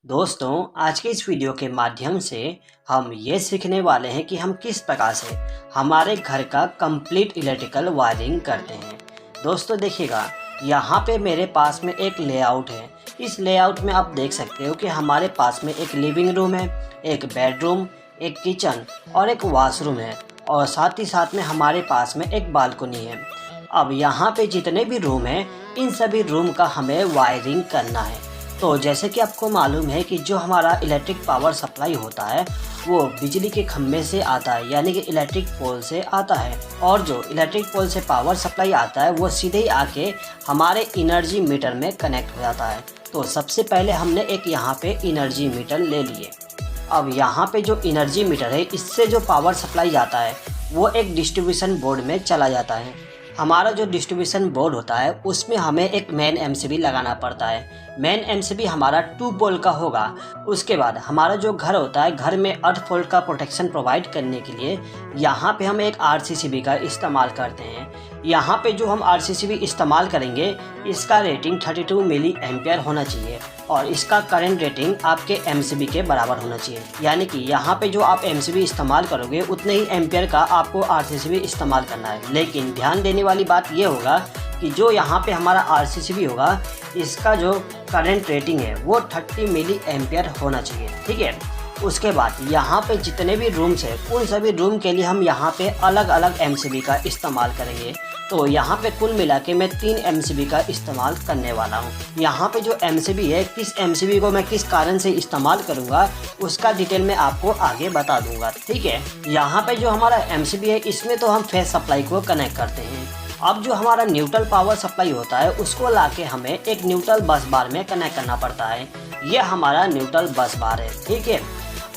दोस्तों, आज के इस वीडियो के माध्यम से हम ये सीखने वाले हैं कि हम किस प्रकार से हमारे घर का कंप्लीट इलेक्ट्रिकल वायरिंग करते हैं। दोस्तों देखिएगा, यहाँ पे मेरे पास में एक लेआउट है। इस लेआउट में आप देख सकते हो कि हमारे पास में एक लिविंग रूम है, एक बेडरूम, एक किचन और एक वॉशरूम है और साथ ही साथ में हमारे पास में एक बालकनी है। अब यहाँ पे जितने भी रूम हैं, इन सभी रूम का हमें वायरिंग करना है। तो जैसे कि आपको मालूम है कि जो हमारा इलेक्ट्रिक पावर सप्लाई होता है वो बिजली के खम्भे से आता है, यानी कि इलेक्ट्रिक पोल से आता है। और जो इलेक्ट्रिक पोल से पावर सप्लाई आता है वो सीधे ही आके हमारे एनर्जी मीटर में कनेक्ट हो जाता है। तो सबसे पहले हमने एक यहाँ पे एनर्जी मीटर ले लिए। अब यहाँ पे जो एनर्जी मीटर है, इससे जो पावर सप्लाई जाता है वो एक डिस्ट्रीब्यूशन बोर्ड में चला जाता है। हमारा जो डिस्ट्रीब्यूशन बोर्ड होता है उसमें हमें एक मेन एमसीबी लगाना पड़ता है। मेन एमसीबी हमारा 2 पोल का होगा। उसके बाद हमारा जो घर होता है, घर में 8 वोल्ट का प्रोटेक्शन प्रोवाइड करने के लिए यहाँ पे हम एक आरसीसीबी का इस्तेमाल करते हैं। यहाँ पे जो हम आरसीसीबी इस्तेमाल करेंगे, इसका रेटिंग 32 मिली एम्पियर होना चाहिए और इसका करंट रेटिंग आपके एमसीबी के बराबर होना चाहिए। यानी कि यहाँ पे जो आप एमसीबी इस्तेमाल करोगे उतने ही एम्पियर का आपको आरसीसीबी इस्तेमाल करना है। लेकिन ध्यान देने वाली बात ये होगा कि जो यहाँ पे हमारा आरसीसीबी होगा, इसका जो करंट रेटिंग है वो 30 मिली एम्पियर होना चाहिए। ठीक है। उसके बाद यहाँ पे जितने भी रूम्स हैं, उन सभी रूम के लिए हम यहाँ पे अलग अलग एमसीबी का इस्तेमाल करेंगे। तो यहाँ पे कुल मिला के मैं 3 एमसीबी का इस्तेमाल करने वाला हूँ। यहाँ पे जो एमसीबी है, किस एमसीबी को मैं किस कारण से इस्तेमाल करूँगा उसका डिटेल में आपको आगे बता दूँगा। ठीक है। यहाँ पे जो हमारा एमसीबी है, इसमें तो हम फेस सप्लाई को कनेक्ट करते हैं। अब जो हमारा न्यूट्रल पावर सप्लाई होता है उसको लाके हमें एक न्यूट्रल बस बार में कनेक्ट करना पड़ता है। ये हमारा न्यूट्रल बस बार है। ठीक है।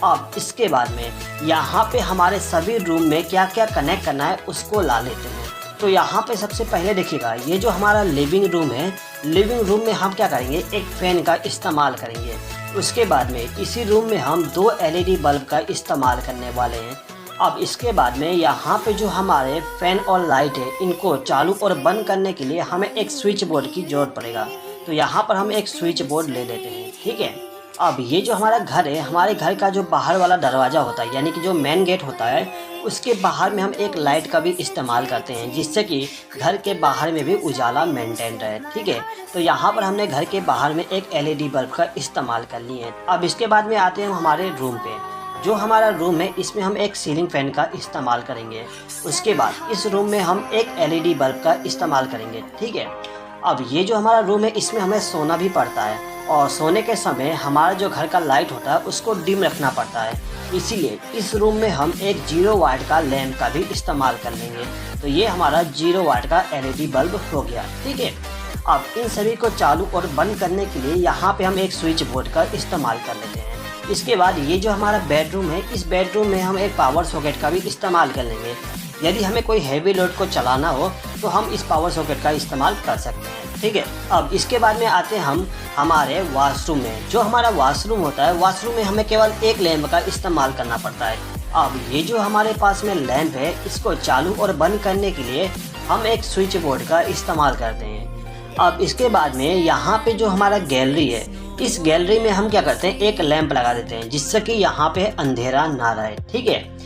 अब इसके बाद में यहाँ पे हमारे सभी रूम में क्या क्या कनेक्ट करना है उसको ला लेते हैं। तो यहाँ पे सबसे पहले देखिएगा, ये जो हमारा लिविंग रूम है, लिविंग रूम में हम क्या करेंगे, एक फ़ैन का इस्तेमाल करेंगे। उसके बाद में इसी रूम में हम 2 एलईडी बल्ब का इस्तेमाल करने वाले हैं। अब इसके बाद में यहाँ पे जो हमारे फ़ैन और लाइट है, इनको चालू और बंद करने के लिए हमें एक स्विच बोर्ड की ज़रूरत पड़ेगा। तो यहाँ पर हम एक स्विच बोर्ड ले लेते हैं। ठीक है। अब ये जो हमारा घर है, हमारे घर का जो बाहर वाला दरवाज़ा होता है, यानी कि जो मेन गेट होता है, उसके बाहर में हम एक लाइट का भी इस्तेमाल करते हैं, जिससे कि घर के बाहर में भी उजाला मेंटेन रहे। ठीक है। तो यहाँ पर हमने घर के बाहर में एक एलईडी बल्ब का इस्तेमाल कर लिए हैं। अब इसके बाद में आते हैं हमारे रूम पे। जो हमारा रूम है, इसमें हम एक सीलिंग फैन का इस्तेमाल करेंगे। उसके बाद इस रूम में हम एक एलईडी बल्ब का इस्तेमाल करेंगे। ठीक है। अब ये जो हमारा रूम है, इसमें हमें सोना भी पड़ता है और सोने के समय हमारा जो घर का लाइट होता है उसको डिम रखना पड़ता है। इसीलिए इस रूम में हम एक 0 वाट का लैंप का भी इस्तेमाल कर लेंगे। तो ये हमारा 0 वाट का एलईडी बल्ब हो गया। ठीक है। अब इन सभी को चालू और बंद करने के लिए यहाँ पे हम एक स्विच बोर्ड का इस्तेमाल कर लेते हैं। इसके बाद ये जो हमारा बेडरूम है, इस बेडरूम में हम एक पावर सॉकेट का भी इस्तेमाल कर लेंगे। यदि हमें कोई हैवी लोड को चलाना हो तो हम इस पावर सॉकेट का इस्तेमाल कर सकते हैं। ठीक है। अब इसके बाद में आते हैं हम हमारे वॉशरूम में। जो हमारा वॉशरूम होता है, वॉशरूम में हमें केवल एक लैंप का इस्तेमाल करना पड़ता है। अब ये जो हमारे पास में लैंप है, इसको चालू और बंद करने के लिए हम एक स्विच बोर्ड का इस्तेमाल करते हैं। अब इसके बाद में यहाँ पे जो हमारा गैलरी है, इस गैलरी में हम क्या करते हैं, एक लैंप लगा देते हैं, जिससे कि यहाँ पे अंधेरा ना रहे। ठीक है।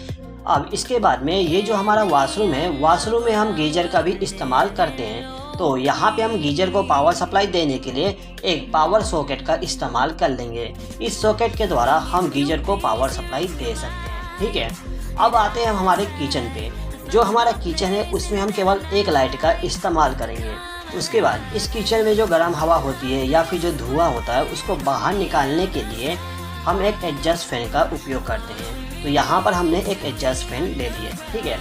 अब इसके बाद में ये जो हमारा वॉशरूम है, वॉशरूम में हम गीजर का भी इस्तेमाल करते हैं। तो यहाँ पे हम गीजर को पावर सप्लाई देने के लिए एक पावर सॉकेट का इस्तेमाल कर लेंगे। इस सॉकेट के द्वारा हम गीजर को पावर सप्लाई दे सकते हैं। ठीक है। अब आते हैं हम हमारे किचन पे। जो हमारा किचन है, उसमें हम केवल एक लाइट का इस्तेमाल करेंगे। उसके बाद इस किचन में जो गर्म हवा होती है या फिर जो धुआं होता है, उसको बाहर निकालने के लिए हम एक एडजस्ट फैन का उपयोग करते हैं। तो यहाँ पर हमने एक एडजस्ट फैन ले लिया। ठीक है।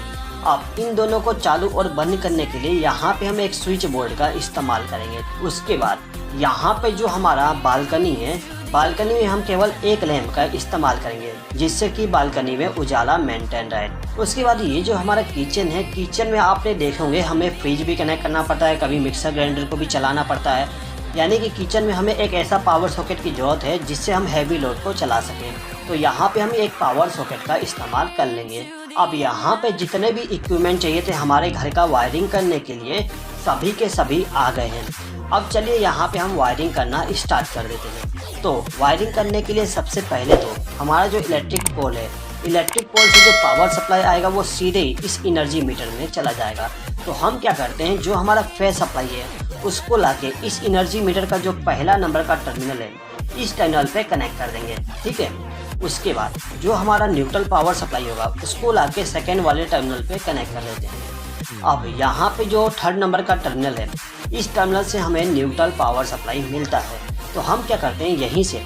अब इन दोनों को चालू और बंद करने के लिए यहाँ पे हम एक स्विच बोर्ड का इस्तेमाल करेंगे। उसके बाद यहाँ पे जो हमारा बालकनी है, बालकनी में हम केवल एक लैंप का इस्तेमाल करेंगे, जिससे कि बालकनी में उजाला मेंटेन रहे। उसके बाद ये जो हमारा किचन है, किचन में आपने देखे होंगे हमें फ्रिज भी कनेक्ट करना पड़ता है, कभी मिक्सर ग्राइंडर को भी चलाना पड़ता है। यानी कि किचन में हमें एक ऐसा पावर सॉकेट की ज़रूरत है जिससे हम हैवी लोड को चला सकें। तो यहाँ पे हम एक पावर सॉकेट का इस्तेमाल कर लेंगे। अब यहाँ पे जितने भी इक्विपमेंट चाहिए थे हमारे घर का वायरिंग करने के लिए, सभी के सभी आ गए हैं। अब चलिए यहाँ पे हम वायरिंग करना स्टार्ट कर देते हैं। तो वायरिंग करने के लिए सबसे पहले तो हमारा जो इलेक्ट्रिक पोल है, इलेक्ट्रिक पोल से जो पावर सप्लाई आएगा वो सीधे इस एनर्जी मीटर में चला जाएगा। तो हम क्या करते हैं, जो हमारा फेज सप्लाई है उसको लाके इस एनर्जी मीटर का जो पहला नंबर का टर्मिनल है इस टर्मिनल पे कनेक्ट कर देंगे, ठीक है। उसके बाद जो हमारा न्यूट्रल पावर सप्लाई होगा उसको लाके सेकेंड वाले टर्मिनल पे कनेक्ट कर देते हैं। अब यहाँ पे जो थर्ड नंबर का टर्मिनल है इस टर्मिनल से हमें न्यूट्रल पावर सप्लाई मिलता है। तो हम क्या करते हैं, यहीं से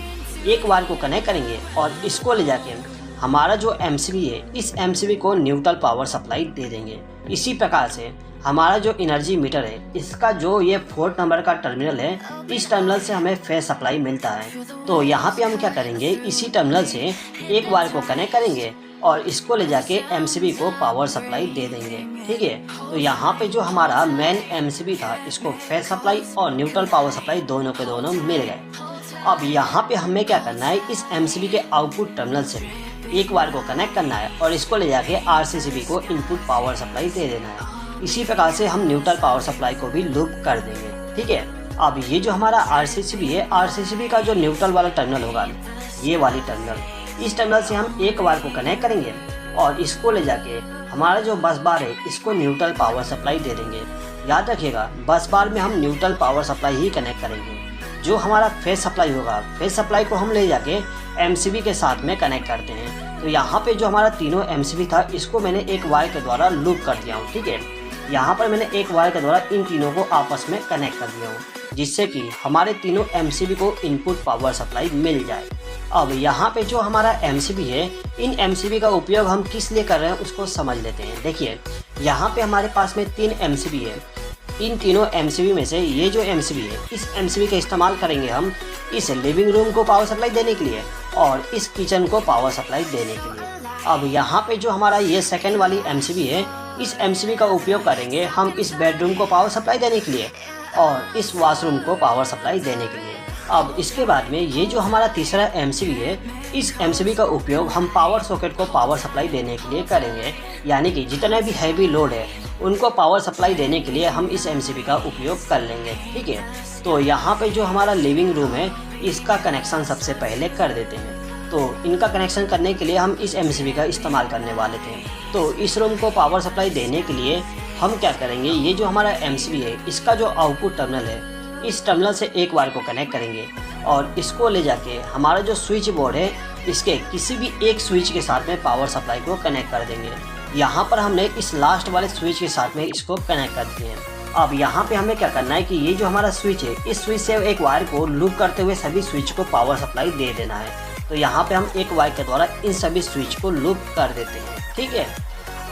एक वायर को कनेक्ट करेंगे और इसको ले जाके हमारा जो एमसीबी है इस एमसीबी को न्यूट्रल पावर सप्लाई दे देंगे। इसी प्रकार से हमारा जो एनर्जी मीटर है इसका जो ये फोर्थ नंबर का टर्मिनल है इस टर्मिनल से हमें फेज सप्लाई मिलता है। तो यहाँ पे हम क्या करेंगे, इसी टर्मिनल से एक वायर को कनेक्ट करेंगे और इसको ले जाके एमसीबी को पावर सप्लाई दे देंगे, ठीक है। तो यहाँ पे जो हमारा मेन एमसीबी था इसको फेज सप्लाई और न्यूट्रल पावर सप्लाई दोनों के दोनों मिल गए। अब यहाँ पे हमें क्या करना है, इस एमसीबी के आउटपुट टर्मिनल से एक वायर को कनेक्ट करना है और इसको ले जाके आरसीसीबी को इनपुट पावर सप्लाई दे देना है। इसी प्रकार से हम न्यूट्रल पावर सप्लाई को भी लूप कर देंगे, ठीक है। अब ये जो हमारा आरसीसीबी है, आरसीसीबी का जो न्यूट्रल वाला टर्मिनल होगा ये वाली टर्मिनल, इस टर्मिनल से हम एक वायर को कनेक्ट करेंगे और इसको ले जाके हमारा जो बस बार है इसको न्यूट्रल पावर सप्लाई दे देंगे। याद रखिएगा बस बार में हम न्यूट्रल पावर सप्लाई ही कनेक्ट करेंगे। जो हमारा फेज सप्लाई होगा, फेज सप्लाई को हम ले जाके एमसीबी के साथ में कनेक्ट करते हैं। तो यहाँ पे जो हमारा तीनों एमसीबी था इसको मैंने एक वायर के द्वारा लूप कर दिया हूँ, ठीक है। यहाँ पर मैंने एक वायर के द्वारा इन तीनों को आपस में कनेक्ट कर दिया हूँ जिससे कि हमारे तीनों एमसीबी को इनपुट पावर सप्लाई मिल जाए। अब यहाँ पे जो हमारा एमसीबी है, इन एमसीबी का उपयोग हम किस लिए कर रहे हैं उसको समझ लेते हैं। देखिए यहाँ पे हमारे पास में 3 एमसीबी है। इन तीनों एमसीबी में से ये जो एमसीबी है इस एमसीबी का इस्तेमाल करेंगे हम इस लिविंग रूम को पावर सप्लाई देने के लिए और इस किचन को पावर सप्लाई देने के लिए। अब यहाँ पे जो हमारा ये सेकेंड वाली एमसीबी है इस एमसीबी का उपयोग करेंगे हम इस बेडरूम को पावर सप्लाई देने के लिए और इस वॉशरूम को पावर सप्लाई देने के लिए। अब इसके बाद में ये जो हमारा तीसरा एमसीबी है इस एमसीबी का उपयोग हम पावर सॉकेट को पावर सप्लाई देने के लिए करेंगे, यानी कि जितने भी हैवी लोड है उनको पावर सप्लाई देने के लिए हम इस एमसीबी का उपयोग कर लेंगे, ठीक है। तो यहाँ पे जो हमारा लिविंग रूम है इसका कनेक्शन सबसे पहले कर देते हैं। तो इनका कनेक्शन करने के लिए हम इस एमसीबी का इस्तेमाल करने वाले थे। तो इस रूम को पावर सप्लाई देने के लिए हम क्या करेंगे, ये जो हमारा एमसीबी है इसका जो आउटपुट टर्मिनल है इस टर्मिनल से एक वायर को कनेक्ट करेंगे और इसको ले जाके हमारा जो स्विच बोर्ड है इसके किसी भी एक स्विच के साथ में पावर सप्लाई को कनेक्ट कर देंगे। यहाँ पर हमने इस लास्ट वाले स्विच के साथ में इसको कनेक्ट कर दिए हैं। अब यहाँ पे हमें क्या करना है कि ये जो हमारा स्विच है इस स्विच से एक वायर को लूप करते हुए सभी स्विच को पावर सप्लाई दे देना है। तो यहाँ पे हम एक वायर के द्वारा इन सभी स्विच को लूप कर देते हैं, ठीक है।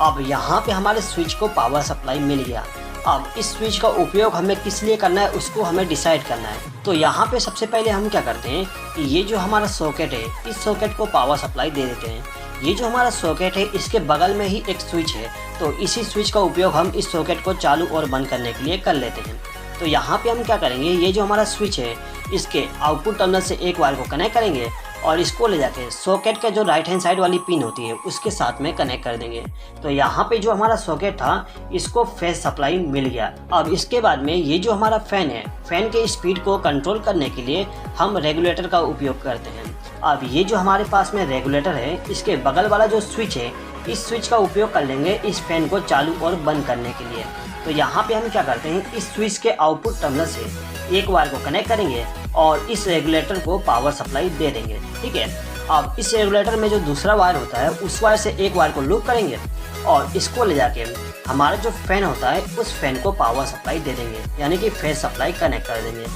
अब यहाँ पे हमारे स्विच को पावर सप्लाई मिल गया। अब इस स्विच का उपयोग हमें किस लिए करना है उसको हमें डिसाइड करना है। तो यहाँ पे सबसे पहले हम क्या करते हैं कि ये जो हमारा सॉकेट है इस सॉकेट को पावर सप्लाई दे देते हैं। ये जो हमारा सॉकेट है इसके बगल में ही एक स्विच है, तो इसी स्विच का उपयोग हम इस सॉकेट को चालू और बंद करने के लिए कर लेते हैं। तो यहाँ पे हम क्या करेंगे, ये जो हमारा स्विच है इसके आउटपुट टर्मिनल से एक वायर को कनेक्ट करेंगे और इसको ले जाके सॉकेट के जो राइट हैंड साइड वाली पिन होती है उसके साथ में कनेक्ट कर देंगे। तो यहाँ पे जो हमारा सॉकेट था इसको फेज सप्लाई मिल गया। अब इसके बाद में ये जो हमारा फैन है, फैन के स्पीड को कंट्रोल करने के लिए हम रेगुलेटर का उपयोग करते हैं। अब ये जो हमारे पास में रेगुलेटर है इसके बगल वाला जो स्विच है इस स्विच का उपयोग कर लेंगे इस फैन को चालू और बंद करने के लिए। तो यहाँ पे हम क्या करते हैं, इस स्विच के आउटपुट टर्मिनल से एक वायर को कनेक्ट करेंगे और इस रेगुलेटर को पावर सप्लाई दे देंगे, ठीक है। अब इस रेगुलेटर में जो दूसरा वायर होता है उस वायर से एक वायर को लूप करेंगे और इसको ले जाके हमारा जो फैन होता है उस फैन को पावर सप्लाई दे देंगे, यानी कि फेज सप्लाई कनेक्ट कर देंगे।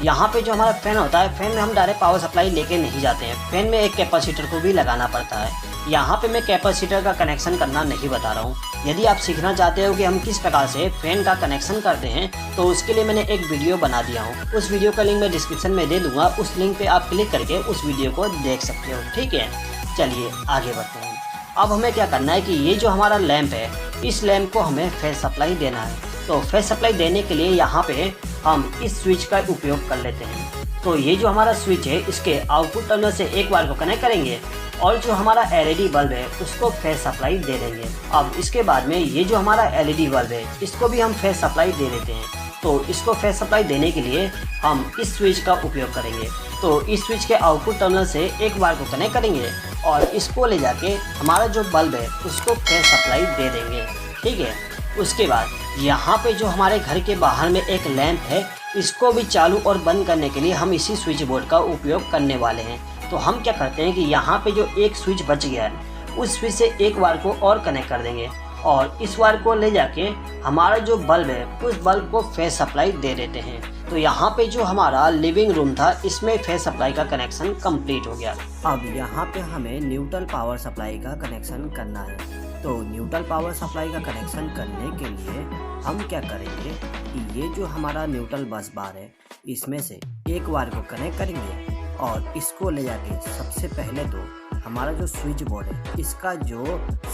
यहाँ पे जो हमारा फैन होता है, फैन में हम डायरेक्ट पावर सप्लाई लेके नहीं जाते हैं, फैन में एक कैपेसिटर को भी लगाना पड़ता है। यहाँ पे मैं कैपेसिटर का कनेक्शन करना नहीं बता रहा हूँ। यदि आप सीखना चाहते हो कि हम किस प्रकार से फैन का कनेक्शन करते हैं तो उसके लिए मैंने एक वीडियो बना दिया हूँ। उस वीडियो का लिंक मैं डिस्क्रिप्शन में दे दूँगा, उस लिंक पे आप क्लिक करके उस वीडियो को देख सकते हो, ठीक है। चलिए आगे बढ़ते हैं। अब हमें क्या करना है कि ये जो हमारा लैंप है इस लैंप को हमें फेज सप्लाई देना है। तो फेज सप्लाई देने के लिए यहाँ पे हम इस स्विच का उपयोग कर लेते हैं। तो ये जो हमारा स्विच है इसके आउटपुट टर्मिनल से एक वायर को कनेक्ट करेंगे और जो हमारा एलईडी बल्ब है उसको फेज सप्लाई दे देंगे। अब इसके बाद में ये जो हमारा एलईडी बल्ब है इसको भी हम फेज सप्लाई दे देते हैं। तो इसको फेज सप्लाई देने के लिए हम इस स्विच का उपयोग करेंगे। तो इस स्विच के आउटपुट टर्मिनल से एक वायर को कनेक्ट करेंगे और इसको ले जाके हमारा जो बल्ब है उसको फेस सप्लाई दे देंगे। ठीक है, उसके बाद यहाँ पे जो हमारे घर के बाहर में एक लैंप है, इसको भी चालू और बंद करने के लिए हम इसी स्विच बोर्ड का उपयोग करने वाले हैं। तो हम क्या करते हैं कि यहाँ पे जो एक स्विच बच गया है उस स्विच से एक वायर को और कनेक्ट कर देंगे और इस वायर को ले जाके हमारा जो बल्ब है उस बल्ब को फेस सप्लाई दे देते हैं। तो यहाँ पे जो हमारा लिविंग रूम था इसमें फेस सप्लाई का कनेक्शन कंप्लीट हो गया। अब यहाँ पे हमें न्यूट्रल पावर सप्लाई का कनेक्शन करना है। तो न्यूट्रल पावर सप्लाई का कनेक्शन करने के लिए हम क्या करेंगे कि ये जो हमारा न्यूट्रल बस बार है इसमें से एक वायर को कनेक्ट करेंगे और इसको ले जाके सबसे पहले तो हमारा जो स्विच बोर्ड है इसका जो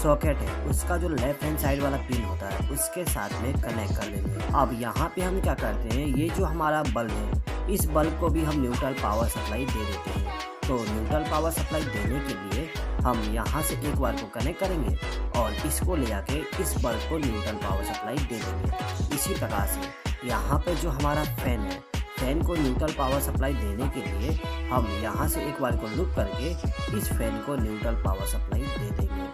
सॉकेट है उसका जो लेफ्ट हैंड साइड वाला पिन होता है उसके साथ में कनेक्ट कर लेंगे। अब यहाँ पे हम क्या करते हैं, ये जो हमारा बल्ब है इस बल्ब को भी हम न्यूट्रल पावर सप्लाई दे देते हैं। तो न्यूट्रल पावर सप्लाई देने के लिए हम यहाँ से एक वायर को कनेक्ट करेंगे और इसको ले जाके इस बल्ब को न्यूट्रल पावर सप्लाई दे देंगे। इसी प्रकार से यहाँ पे जो हमारा फैन है, फैन को न्यूट्रल पावर सप्लाई देने के लिए हम यहाँ से एक वायर को लूप करके इस फैन को न्यूट्रल पावर सप्लाई दे देंगे।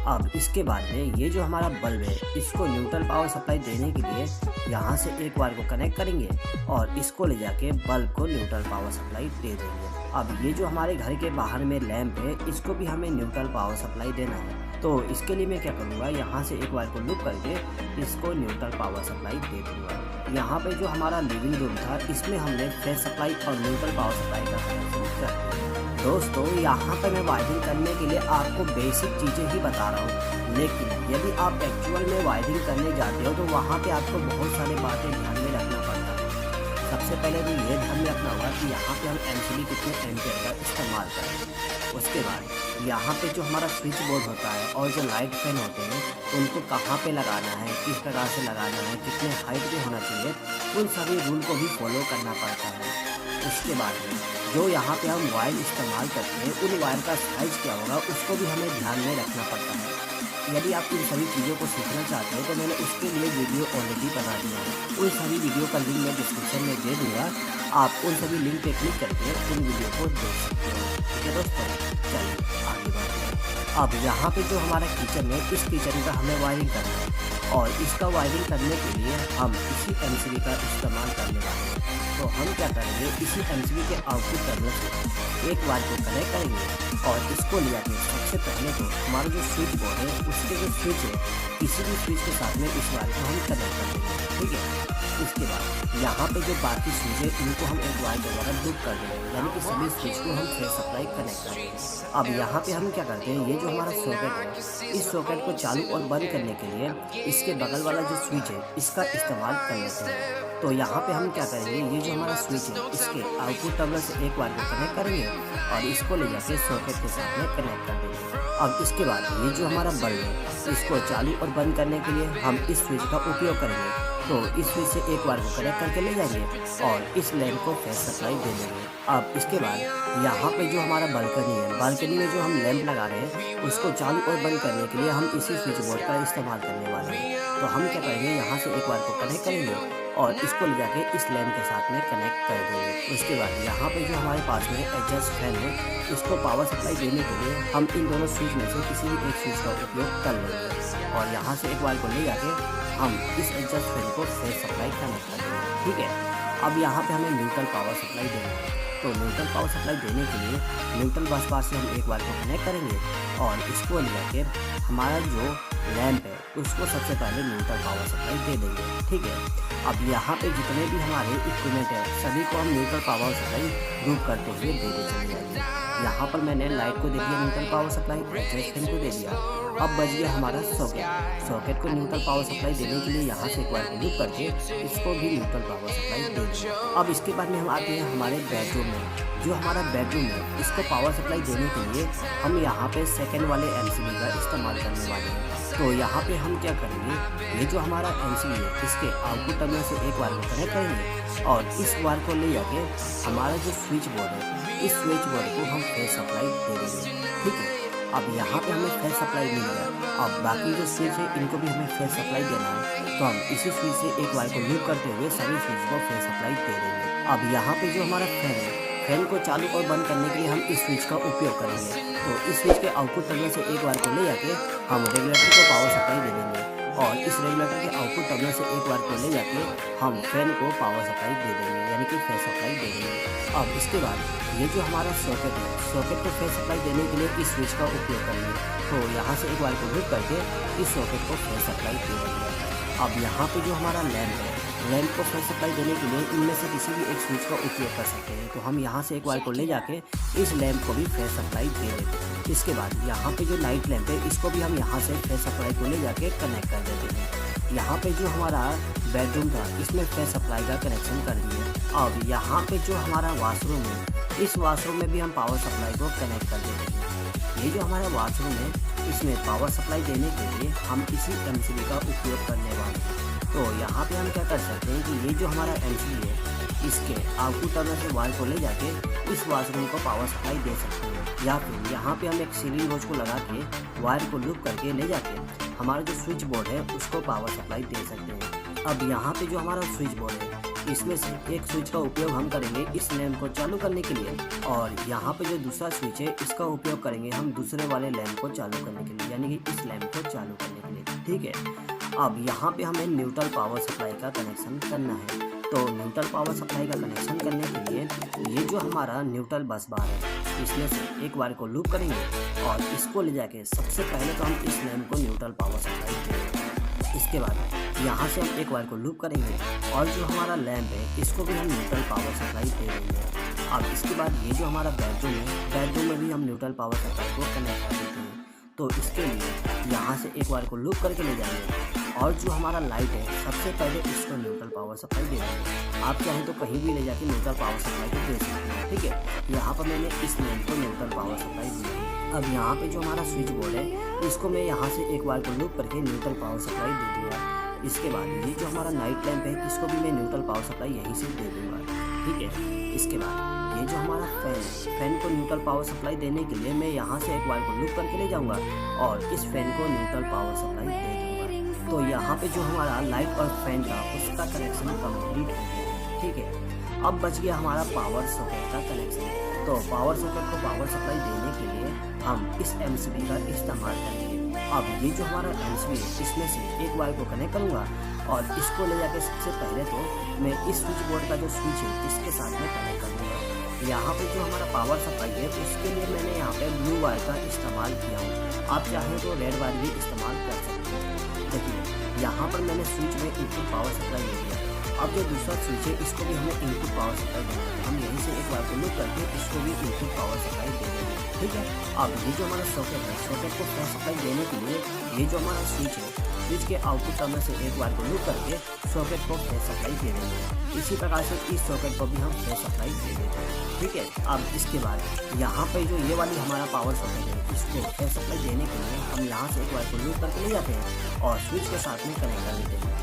अब इसके बाद में ये जो हमारा बल्ब है इसको न्यूट्रल पावर सप्लाई देने के लिए यहाँ से एक वायर को कनेक्ट करेंगे और इसको ले जाके बल्ब को न्यूट्रल पावर सप्लाई दे देंगे। अब ये जो हमारे घर के बाहर में लैंप है इसको भी हमें न्यूट्रल पावर सप्लाई देना है। तो इसके लिए मैं क्या करूँगा, यहाँ से एक वायर को लूप करके इसको न्यूट्रल पावर सप्लाई दे दूँगा। यहाँ पे जो हमारा लिविंग रूम था इसमें हमने फेस सप्लाई और न्यूट्रल पावर सप्लाई का कनेक्शन कर दिया। दोस्तों यहाँ पे मैं वायरिंग करने के लिए आपको बेसिक चीज़ें ही बता रहा हूँ, लेकिन यदि आप एक्चुअल में वायरिंग करने जाते हो तो वहाँ पे आपको बहुत सारी बातें ध्यान में रखना पड़ता है। सबसे पहले तो ये ध्यान में रखना होगा कि यहाँ पे हम एमसीबी कितने एम्पियर का इस्तेमाल करें। उसके बाद यहाँ पे जो हमारा स्विच बोर्ड होता है और जो लाइट फैन होते हैं उनको कहाँ पे लगाना है, किस प्रकार से लगाना है, कितने हाइट पे होना चाहिए, उन सभी रूल को भी फॉलो करना पड़ता है। उसके बाद में जो यहाँ पे हम वायर इस्तेमाल करते हैं उन वायर का साइज़ क्या होगा उसको भी हमें ध्यान में रखना पड़ता है। यदि आप इन सभी चीज़ों को सीखना चाहते हो तो मैंने उसके लिए वीडियो ऑलरेडी बना दिया है। उन सभी वीडियो का लिंक मैं डिस्क्रिप्शन में दे दूँगा, आप उन सभी लिंक पे क्लिक करके उन वीडियो को देख सकते हो। ठीक है दोस्तों, चलिए आगे बढ़ते हैं। अब यहाँ पे जो हमारा किचन है इस किचन का हमें वायरिंग करना है और इसका वायरिंग करने के लिए हम इसी एमसीबी का इस्तेमाल करने वाले हैं। तो हम क्या करेंगे, इसी एमसीबी के आउटपुट टर्मिनल से एक वायर को कनेक्ट करेंगे और इसको ले जाके सबसे पहले तो हमारा जो स्विच बोर्ड है उसके जो स्विच है किसी भी स्विच के साथ में इस वायर को हम कनेक्ट कर देंगे। ठीक है, इसके बाद यहाँ पे जो बाकी स्विच है इनको हम एक वायर के द्वारा लूप कर देंगे, यानी कि सभी स्विच को हम फेस सप्लाई कनेक्ट कर देंगे। अब यहाँ पे हम क्या करते हैं, ये जो हमारा सॉकेट है इस सॉकेट को चालू और बंद करने के लिए इसके बगल वाला जो स्विच है इसका इस्तेमाल कर लेते हैं। तो यहाँ पे हम क्या करेंगे, ये जो हमारा स्विच है इसके आउटपुट टर्मिनल से एक वायर को कनेक्ट करेंगे और इसको ले जाके सॉकेट के साथ में कनेक्ट कर देंगे। अब इसके बाद ये जो हमारा बल्ब है इसको चालू और बंद करने के लिए हम इस स्विच का उपयोग करेंगे। तो इस स्विच से एक वायर को कनेक्ट करके ले जाएंगे और इस लैंप को फेस सप्लाई दे देंगे। अब इसके बाद यहाँ पे जो हमारा बालकनी है, बालकनी में जो हम लैंप लगा रहे हैं उसको चालू और बंद करने के लिए हम इसी स्विच बोर्ड का इस्तेमाल करने वाले हैं। तो हम क्या करेंगे, यहाँ से एक वायर को कनेक्ट करेंगे और इसको ले जाके इस लैंप के साथ में कनेक्ट कर देंगे। उसके बाद यहाँ पे जो हमारे पास में एडजस्ट फैन है इसको पावर सप्लाई देने के लिए हम इन दोनों स्विच में से किसी भी एक स्विच का उपयोग कर लेंगे और यहाँ से एक वायर को ले जाके हम इस एडजस्ट फैन को फेस सप्लाई कनेक्ट कर देंगे। ठीक है, अब यहाँ पे हमें न्यूट्रल पावर सप्लाई देना है। तो न्यूट्रल पावर सप्लाई देने के लिए न्यूट्रल बस बार से हम एक वायर को कनेक्ट करेंगे और इसको ले जाके हमारा जो लैंप है उसको सबसे पहले न्यूट्रल पावर सप्लाई दे देंगे। ठीक है, अब यहाँ पे जितने भी हमारे इक्विपमेंट है सभी को हम न्यूट्रल पावर सप्लाई लूप करते हुए देते चले जाएंगे। यहाँ पर मैंने लाइट को दे दिया neutral power supply, adjust fan को दे दिया। अब बच गया हमारा सॉकेट को न्यूट्रल पावर सप्लाई देने के लिए यहाँ से एक वायर को लूप करके इसको भी न्यूट्रल पावर सप्लाई दे देंगे। अब इसके बाद में हम आते हैं हमारे बेडरूम में। जो हमारा बेडरूम है इसको पावर सप्लाई देने के लिए हम यहाँ पे सेकेंड वाले एमसीबी का इस्तेमाल करने वाले हैं। तो यहाँ पे हम क्या करेंगे, ये जो हमारा एमसीबी है इसके आउटपुट टर्मिनल से एक वायर को कनेक्ट करेंगे और इस वायर को ले जाके हमारा जो स्विच बोर्ड है इस स्विच बोर्ड को हम फेस सप्लाई दे देंगे। ठीक है, अब यहाँ पे हमें फेस सप्लाई मिल गया। अब बाकी जो स्विच है इनको भी हमें फेस सप्लाई देना है, तो हम इसी स्विच से एक वायर को लूप करते हुए सभी स्विच को फेस सप्लाई दे देंगे। अब यहाँ पे जो हमारा फैन है फैन को चालू और बंद करने के लिए हम इस स्विच का उपयोग करेंगे। तो इस स्विच के आउटपुट टर्मिनल से एक वायर को ले जाके हम रेगुलेटर को पावर सप्लाई दे देंगे और इस रेगुलेटर के आउटपुट टर्मिनल से एक वायर को ले जाके हम फैन को पावर सप्लाई दे देंगे, यानी कि फैन सप्लाई दे देंगे। अब इसके बाद ये जो हमारा सॉकेट है, सॉकेट को फैन सप्लाई देने के लिए इस स्विच का उपयोग करेंगे। तो यहाँ से एक वायर को लूप करके इस सॉकेट को फैन सप्लाई दे देंगे। अब यहाँ पे जो हमारा लैंप है, लैंप को फैन सप्लाई देने के लिए इनमें से किसी भी एक स्विच का उपयोग कर सकते हैं। तो हम यहाँ से एक वायर को ले जाके इस लैंप को भी फैन सप्लाई दे देते हैं। इसके बाद यहाँ पे जो नाइट लैंप है, इसको भी हम यहाँ से फैन सप्लाई को ले जाके कनेक्ट कर देते हैं। यहाँ पे जो हमारा बेडरूम था, इसमें फैन सप्लाई का कनेक्शन कर दिए। अब यहाँ पे जो हमारा वॉशरूम है, इस वॉशरूम में भी हम पावर सप्लाई को कनेक्ट कर देते हैं। ये जो हमारा वॉशरूम है, इसमें पावर सप्लाई देने के लिए हम इसी एमसीबी का उपयोग करने वाले हैं। तो यहाँ पे हम क्या कर सकते हैं कि ये जो हमारा एमसीबी है, इसके आउटपुट टर्मिनल से वायर को ले जाके इस वॉशरूम को पावर सप्लाई दे सकते हैं, या फिर यहाँ पे हम एक सीलिंग रोज को लगा के वायर को लूप करके ले जाके हमारा जो स्विच बोर्ड है उसको पावर सप्लाई दे सकते हैं। अब यहाँ पे जो हमारा स्विच बोर्ड है, इसमें से एक स्विच का उपयोग हम करेंगे इस लैंप को चालू करने के लिए, और यहाँ पे जो दूसरा स्विच है, इसका उपयोग करेंगे हम दूसरे वाले लैंप को चालू करने के लिए, यानी कि इस लैंप को चालू करने के लिए। ठीक है, अब यहाँ पे हमें न्यूट्रल पावर सप्लाई का कनेक्शन करना है। तो न्यूट्रल पावर सप्लाई का कनेक्शन करने के लिए ये जो हमारा न्यूट्रल बस बार है, इसमें से एक वायर को लूप करेंगे और इसको ले जाके सबसे पहले तो हम इस लैंप को न्यूट्रल पावर सप्लाई देंगे। इसके बाद यहाँ से हम एक वायर को लूप करेंगे और जो हमारा लैंप है, इसको भी हम न्यूट्रल पावर सप्लाई दे देंगे। अब इसके बाद ये जो हमारा बेडरूम है, बेडरूम में भी हम न्यूट्रल पावर सप्लाई को कनेक्ट कर देते हैं। तो इसके लिए यहाँ से एक वायर को लूप करके ले जाएंगे और जो हमारा लाइट है, सबसे पहले इसको न्यूट्रल पावर सप्लाई दे देंगे। आप चाहें तो कहीं भी ले जाके न्यूट्रल पावर सप्लाई को दे सकते हैं। ठीक है, यहाँ पर मैंने इस लैंप को न्यूट्रल पावर सप्लाई दी है। अब यहाँ पे जो हमारा स्विच बोर्ड है, इसको मैं यहाँ से एक वायर को लूप करके न्यूट्रल पावर सप्लाई दे दूँगा। इसके बाद ये जो हमारा नाइट लैंप है, इसको भी मैं न्यूट्रल पावर सप्लाई यहीं से दे दूँगा। ठीक है, इसके बाद ये जो हमारा फैन है, फैन को न्यूट्रल पावर सप्लाई देने के लिए मैं यहाँ से एक वायर को लूप करके ले जाऊँगा और इस फैन को न्यूट्रल पावर सप्लाई दे दूँगा। तो यहाँ पे जो हमारा लाइट और फैन था, उसका कनेक्शन कंप्लीट हो गया। ठीक है, अब बच गया हमारा पावर सॉकेट का कनेक्शन। तो पावर सॉकेट को पावर सप्लाई देने के लिए हम इस एमसीबी का इस्तेमाल करेंगे। अब ये जो हमारा एमसीबी है, इसमें से एक वायर को कनेक्ट करूँगा और इसको ले जाके सबसे पहले तो मैं इस स्विच बोर्ड का जो स्विच है, इसके साथ में कनेक्ट कर दूँगा। यहाँ पे जो हमारा पावर सप्लाई है, उसके लिए मैंने यहाँ पे ब्लू वायर का इस्तेमाल किया हूँ। आप चाहें तो रेड वायर भी इस्तेमाल कर सकते हैं। देखिए, यहाँ पर मैंने स्विच में इनपुट पावर सप्लाई ले दिया। अब जो दूसरा स्विच है, इसको भी हमें इनपुट पावर सप्लाई देना है। हम यहीं से एक वायर को लूप करके इसको भी इनपुट पावर सप्लाई दे देंगे। ठीक है, अब ये जो हमारा सॉकेट है, सॉकेट को फैन सप्लाई देने के लिए ये जो हमारा स्विच है, स्विच के आउटपुट टर्मिनल से एक वायर को लूप करके सॉकेट को फैन सप्लाई दे देंगे। इसी प्रकार से इस सॉकेट को भी हम फैन सप्लाई दे देते हैं। ठीक है, अब इसके बाद यहाँ पे जो ये वाली हमारा पावर सॉकेट है, इसको फैन सप्लाई देने के लिए हम यहाँ से एक वायर को लूप करके ले जाते हैं और स्विच के साथ में कनेक्ट कर देते हैं।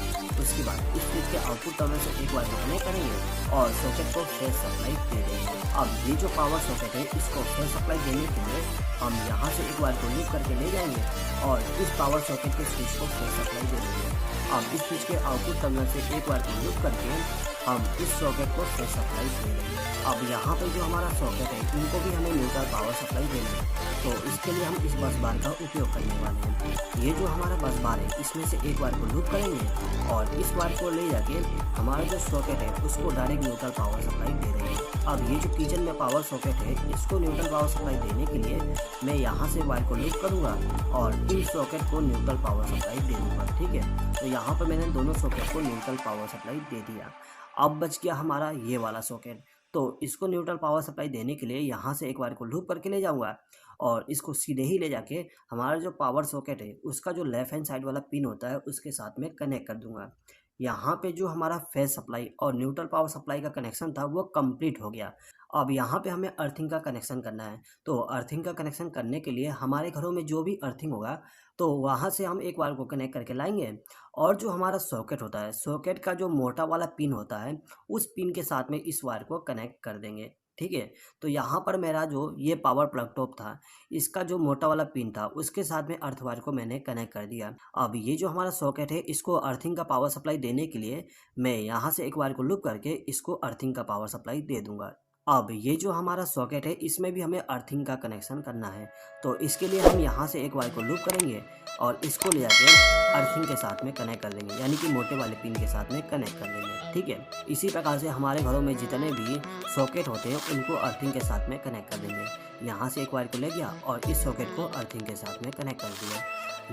उसके बाद इस स्विच के आउटपुट टर्मिनल से एक वायर को कनेक्ट करेंगे और सॉकेट को फैन सप्लाई दे देंगे। अब ये जो पावर सॉकेट है, इसको फैन सप्लाई देने के लिए हम यहाँ से एक वायर को लूप करके ले जाएंगे और इस पावर सॉकेट के स्विच को फैन सप्लाई दे देंगे। अब इस स्विच के आउटपुट टर्मिनल से एक वायर को लूप करके हम इस सॉकेट को फैन सप्लाई दे देंगे। अब यहाँ पे जो हमारा सॉकेट है, इनको भी हमें न्यूट्रल पावर सप्लाई देना है। तो इसके लिए हम इस बस बार का उपयोग करने वाले हैं। ये जो हमारा बस बार है, इसमें से एक वायर को लूप करेंगे और इस वायर को ले जाके हमारा जो सॉकेट है, उसको डायरेक्ट न्यूट्रल पावर सप्लाई दे देंगे। अब ये जो किचन में पावर सॉकेट है, इसको न्यूट्रल पावर सप्लाई देने के लिए मैं यहाँ से वायर को लूप करूँगा और इन सॉकेट को न्यूट्रल पावर सप्लाई दे दूँगा। ठीक है, तो यहाँ पर मैंने दोनों सॉकेट को न्यूट्रल पावर सप्लाई दे दिया। अब बच गया हमारा ये वाला सॉकेट। तो इसको न्यूट्रल पावर सप्लाई देने के लिए यहाँ से एक वायर को लूप करके ले जाऊँगा और इसको सीधे ही ले जाके हमारा जो पावर सॉकेट है, उसका जो लेफ़्ट हैंड साइड वाला पिन होता है, उसके साथ में कनेक्ट कर दूँगा। यहाँ पे जो हमारा फेस सप्लाई और न्यूट्रल पावर सप्लाई का कनेक्शन था, वो कंप्लीट हो गया। अब यहाँ पे हमें अर्थिंग का कनेक्शन करना है। तो अर्थिंग का कनेक्शन करने के लिए हमारे घरों में जो भी अर्थिंग होगा, तो वहाँ से हम एक वायर को कनेक्ट करके लाएंगे और जो हमारा सॉकेट होता है, सॉकेट का जो मोटा वाला पिन होता है, उस पिन के साथ में इस वायर को कनेक्ट कर देंगे। ठीक है, तो यहाँ पर मेरा जो ये पावर प्लग टॉप था, इसका जो मोटा वाला पिन था, उसके साथ में अर्थ वायर को मैंने कनेक्ट कर दिया। अब ये जो हमारा सॉकेट है, इसको अर्थिंग का पावर सप्लाई देने के लिए मैं यहाँ से एक वायर को लूप करके इसको अर्थिंग का पावर सप्लाई दे दूँगा। अब ये जो हमारा सॉकेट है इसमें भी हमें अर्थिंग का कनेक्शन करना है। तो इसके लिए हम यहाँ से एक वायर को लूप करेंगे और इसको ले जाके अर्थिंग के साथ में कनेक्ट कर देंगे, यानी कि मोटे वाले पिन के साथ में कनेक्ट कर देंगे। ठीक है, इसी प्रकार से हमारे घरों में जितने भी सॉकेट होते हैं उनको अर्थिंग के साथ में कनेक्ट कर देंगे। यहाँ से एक वायर को ले गया और इस सॉकेट को अर्थिंग के साथ में कनेक्ट कर दिया।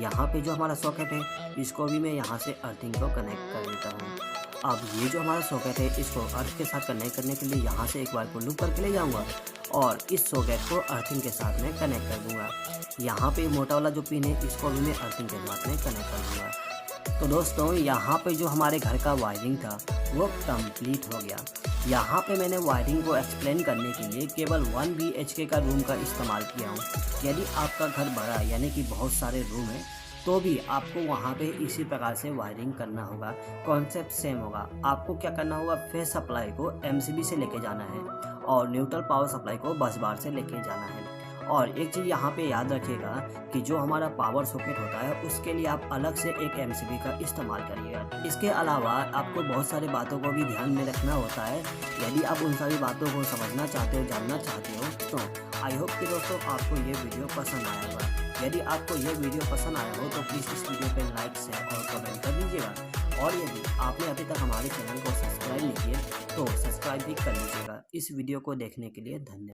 यहाँ पे जो हमारा सॉकेट है इसको भी मैं यहाँ से अर्थिंग को कनेक्ट कर देता हूँ। अब ये जो हमारा सॉकेट है इसको अर्थ के साथ कनेक्ट करने के लिए यहाँ से एक वायर को लूप करके ले जाऊँगा और इस सॉकेट को अर्थिंग के साथ में कनेक्ट कर दूँगा। यहाँ पे मोटा वाला जो पिन है इसको भी मैं अर्थिंग के साथ में कनेक्ट कर दूँगा। तो दोस्तों यहाँ पे जो हमारे घर का वायरिंग था वो कंप्लीट हो गया। यहाँ पे मैंने वायरिंग को एक्सप्लेन करने के लिए केवल 1 BHK का रूम का इस्तेमाल किया हूँ। यदि आपका घर बड़ा है यानी कि बहुत सारे रूम है तो भी आपको वहाँ पे इसी प्रकार से वायरिंग करना होगा। कॉन्सेप्ट सेम होगा। आपको क्या करना होगा, फेस सप्लाई को MCB से लेके जाना है और न्यूट्रल पावर सप्लाई को बस बार से लेके जाना है। और एक चीज़ यहाँ पे याद रखिएगा कि जो हमारा पावर सॉकेट होता है उसके लिए आप अलग से एक MCB का इस्तेमाल करिएगा। इसके अलावा आपको बहुत सारी बातों को भी ध्यान में रखना होता है। यदि आप उन सारी बातों को समझना चाहते हो, जानना चाहते हो, तो आई होप कि दोस्तों आपको ये वीडियो पसंद आया होगा। यदि आपको यह वीडियो पसंद आया हो तो प्लीज़ इस वीडियो पे लाइक, शेयर और कमेंट कर दीजिएगा। और यदि आपने अभी तक हमारे चैनल को सब्सक्राइब नहीं किया तो सब्सक्राइब भी कर लीजिएगा। इस वीडियो को देखने के लिए धन्यवाद।